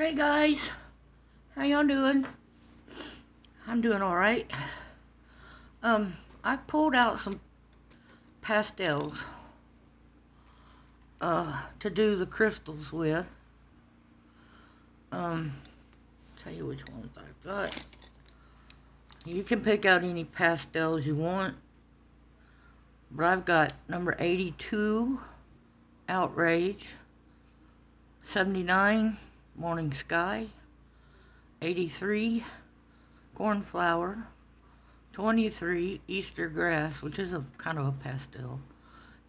Hey guys, how y'all doing? I'm doing alright. I pulled out some pastels to do the crystals with. Tell you which ones I've got. You can pick out any pastels you want, but I've got number 82, Outrage, 79, Morning Sky, 83, Cornflower, 23, Easter Grass, which is a kind of a pastel,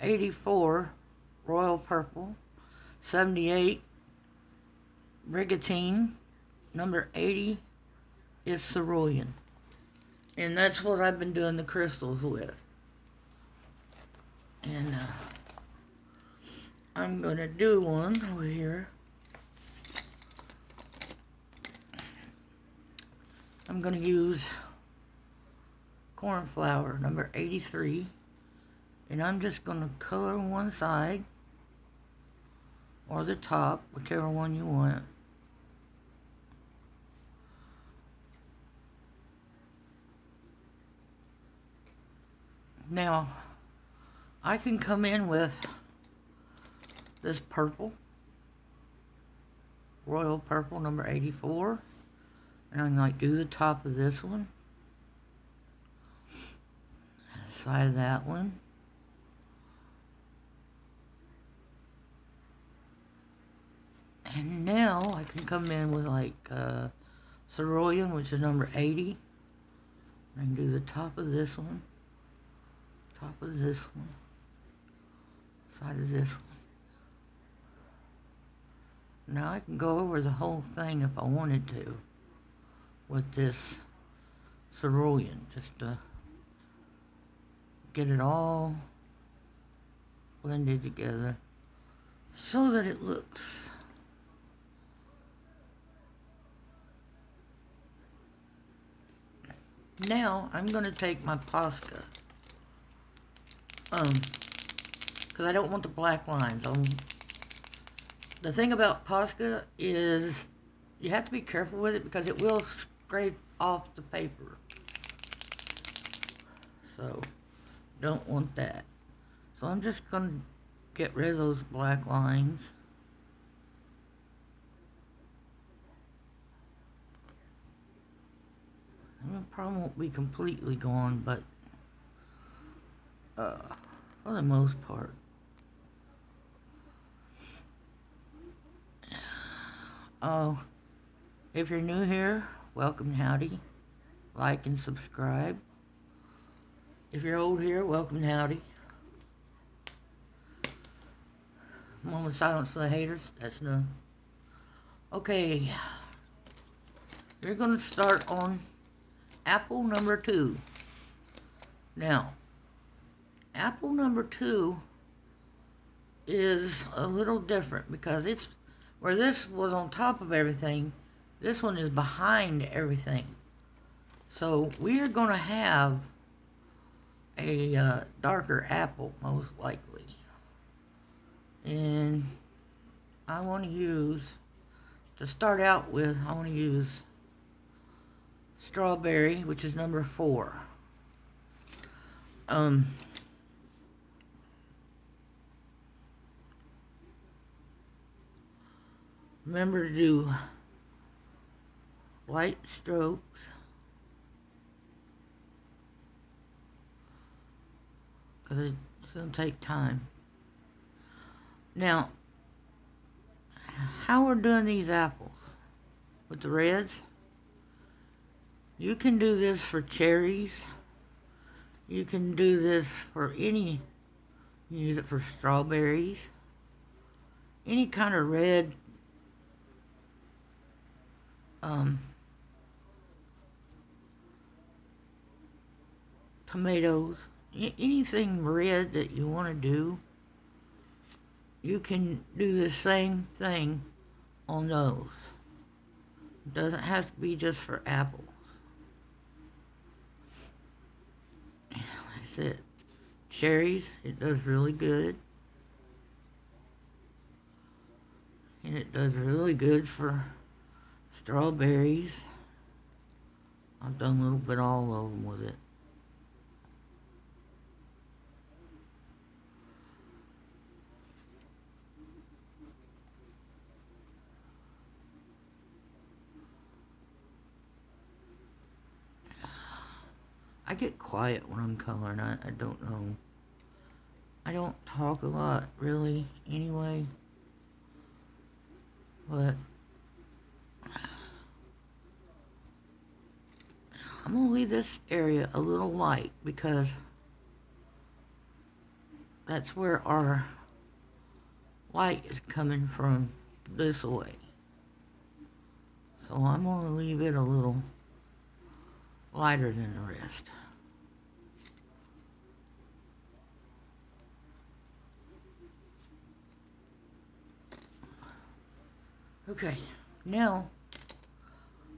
84, Royal Purple, 78, Brigantine, number 80 is Cerulean. And that's what I've been doing the crystals with. And I'm going to do one over here. I'm going to use Cornflower, number 83. And I'm just going to color one side or the top, whichever one you want. Now, I can come in with this purple, Royal Purple, number 84. And I'm going to do the top of this one, side of that one. And now I can come in with like Cerulean, which is number 80. I can do the top of this one, top of this one, side of this one. Now I can go over the whole thing if I wanted to with this Cerulean, just to get it all blended together so that it looks now. I'm going to take my Posca, because I don't want the black lines. The thing about Posca is you have to be careful with it because it will scrape off the paper. So, don't want that. So I'm just going to get rid of those black lines. It probably won't be completely gone, but for the most part. Oh, if you're new here, welcome, howdy. Like and subscribe. If you're old here, welcome, howdy. Moment of silence for the haters. That's no. Okay, we're going to start on apple number 2. Now, apple number 2 is a little different because it's where this was on top of everything, this one is behind everything. So we are going to have a darker apple, most likely. And I want to use, to start out with, I want to use Strawberry, which is number 4. Remember to do light strokes, because it's going to take time. Now, how we're doing these apples with the reds, you can do this for cherries, you can do this for any, you use it for strawberries, any kind of red, tomatoes, anything red that you want to do, you can do the same thing on those. It doesn't have to be just for apples. That's it. Cherries, it does really good. And it does really good for strawberries. I've done a little bit all of them with it. I get quiet when I'm coloring. I don't know. I don't talk a lot, really, anyway. But I'm going to leave this area a little light because that's where our light is coming from this way. So I'm going to leave it a little lighter than the rest. Okay, now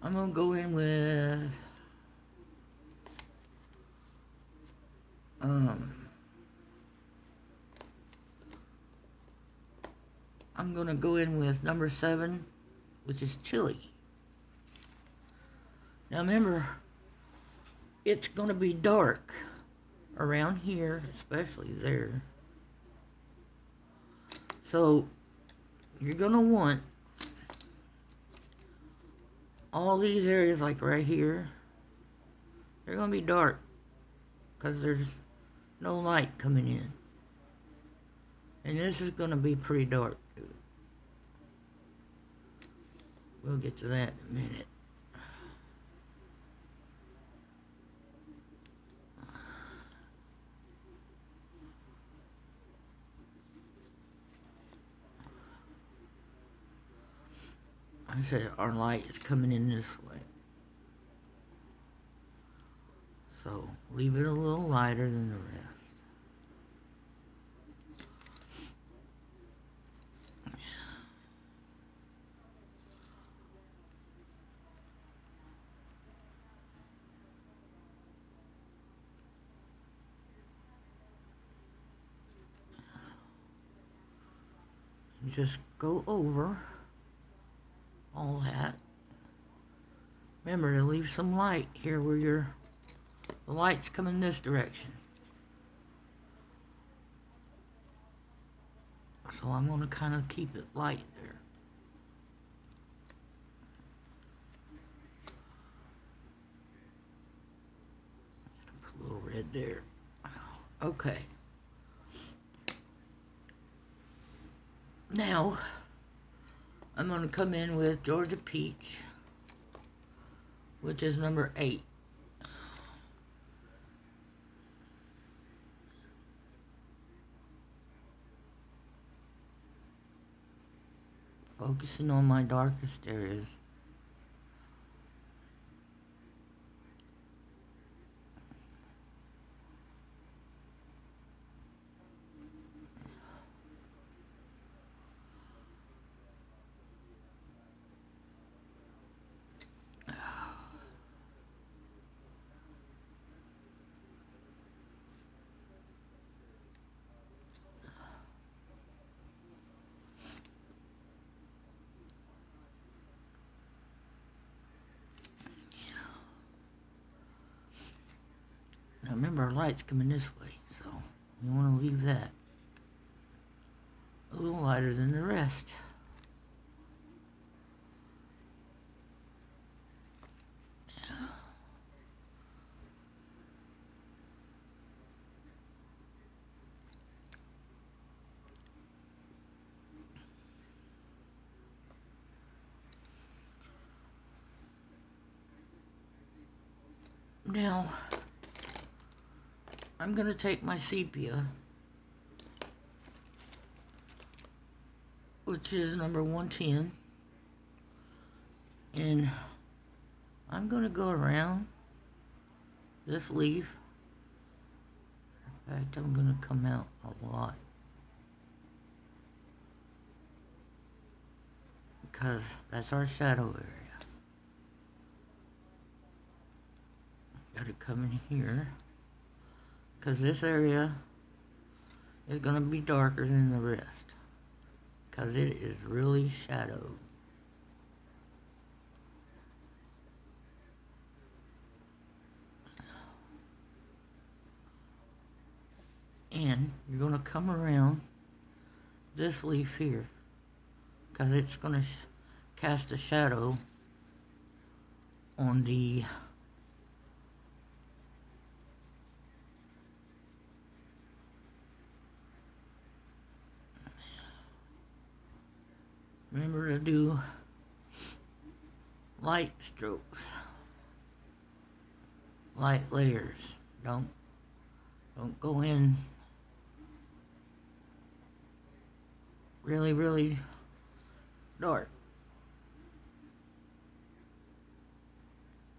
I'm going to go in with I'm going to go in with number 7, which is chili. Now remember, it's going to be dark around here, especially there. So you're going to want all these areas, like right here, they're going to be dark because there's no light coming in. And this is going to be pretty dark too. We'll get to that in a minute. I said our light is coming in this way. So leave it a little lighter than the rest. And just go over all that. Remember to leave some light here where the light's coming this direction. So I'm going to kind of keep it light there. Put a little red there. Okay. Now, I'm going to come in with Georgia Peach, which is number 8. Focusing on my darkest areas. Now remember, our light's coming this way, so we want to leave that a little lighter than the rest. Now, I'm going to take my sepia, which is number 110, and I'm going to go around this leaf. In fact, I'm going to come out a lot because that's our shadow area. Got to come in here because this area is going to be darker than the rest because it is really shadowed. And you're going to come around this leaf here, because it's going to cast a shadow on the remember to do light strokes, light layers. Don't go in really dark.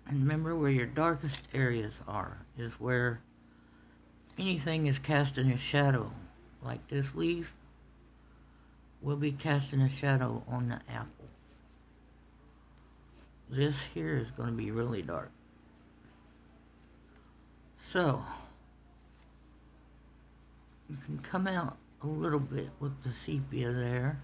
And remember, where your darkest areas are is where anything is casting a shadow. Like this leaf will be casting a shadow on the apple. This here is going to be really dark. So you can come out a little bit with the sepia there.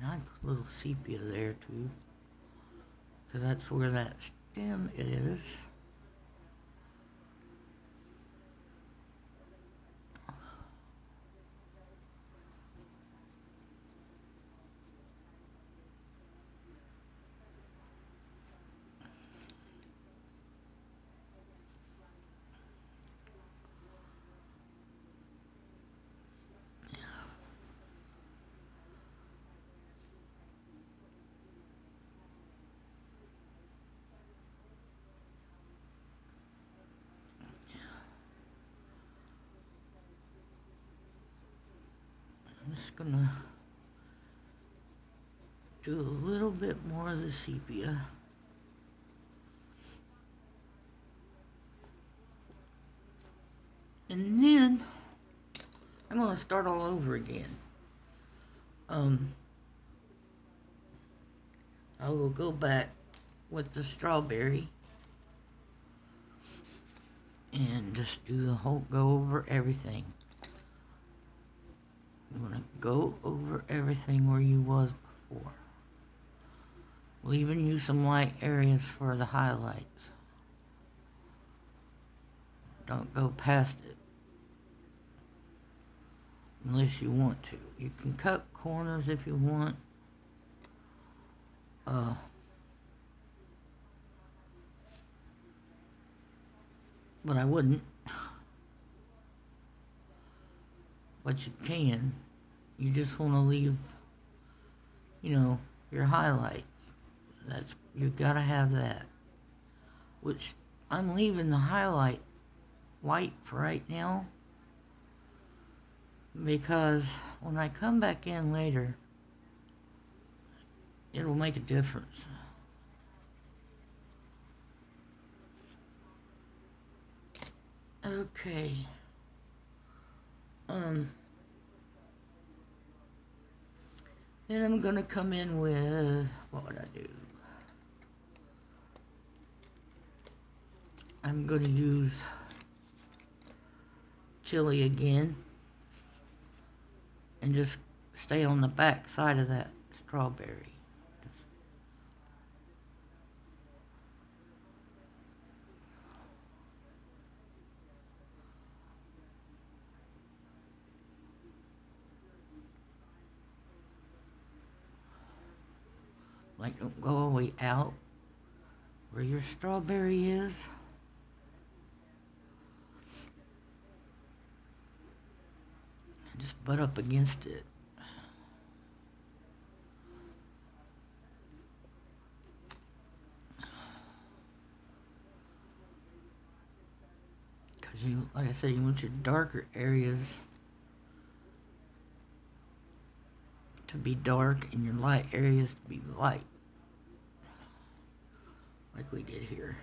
And I put a little sepia there too, because that's where that stem is. I'm just gonna do a little bit more of the sepia. And then I'm gonna start all over again. I will go back with the strawberry and just do the whole, go over everything. You want to go over everything where you was before. We'll even use some light areas for the highlights. Don't go past it unless you want to. You can cut corners if you want. But I wouldn't. But you can. You just want to leave, you know, your highlight. That's, you gotta have that. Which I'm leaving the highlight white for right now, because when I come back in later, it'll make a difference. Okay. Then I'm gonna come in with, what would I do? I'm gonna use chili again and just stay on the back side of that strawberry. Like, don't go all the way out where your strawberry is. And just butt up against it. Because you, like I said, you want your darker areas to be dark and your light areas to be light. Like we did here.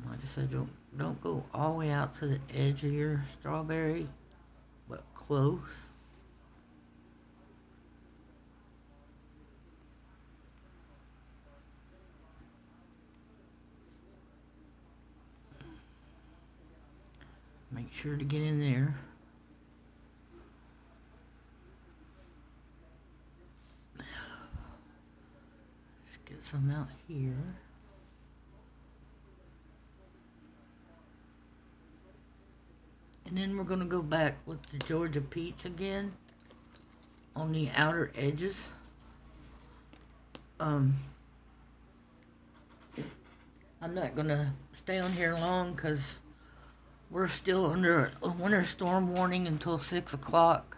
Like I said, don't go all the way out to the edge of your strawberry, but close. Make sure to get in there. Let's get some out here. And then we're going to go back with the Georgia Peach again on the outer edges. I'm not going to stay on here long because we're still under a winter storm warning until 6 o'clock.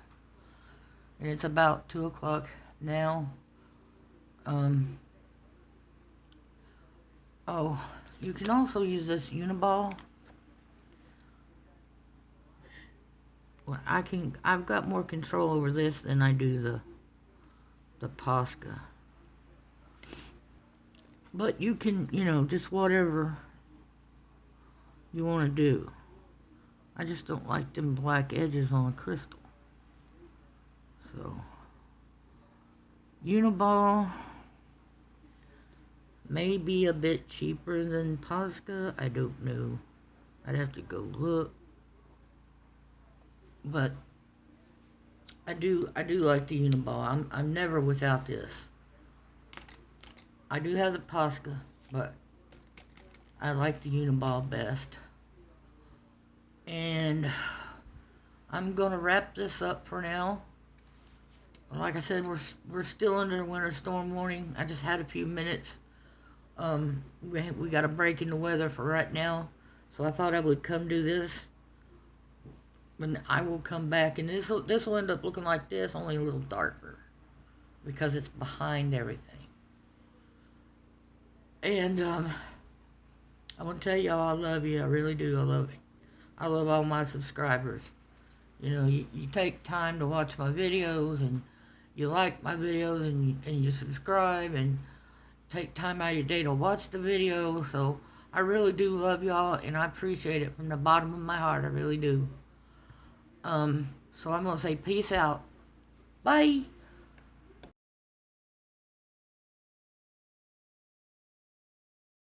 And it's about 2 o'clock now. Oh, you can also use this Uniball. Well, I've got more control over this than I do the Posca. But you can, you know, just whatever you want to do. I just don't like them black edges on a crystal. So, Uniball may be a bit cheaper than Posca. I don't know. I'd have to go look. But I do like the Uniball. I'm never without this. I do have the Posca, but I like the Uniball best. And I'm gonna wrap this up for now. Like I said, we're still under winter storm warning. I just had a few minutes. We got a break in the weather for right now, so I thought I would come do this. And I will come back, and this will end up looking like this, only a little darker, because it's behind everything. And I want to tell y'all I love you. I really do. I love it. I love all my subscribers. You know, you take time to watch my videos, and you like my videos, and you subscribe, and take time out of your day to watch the video. So I really do love y'all, and I appreciate it from the bottom of my heart. I really do. So I'm going to say peace out. Bye.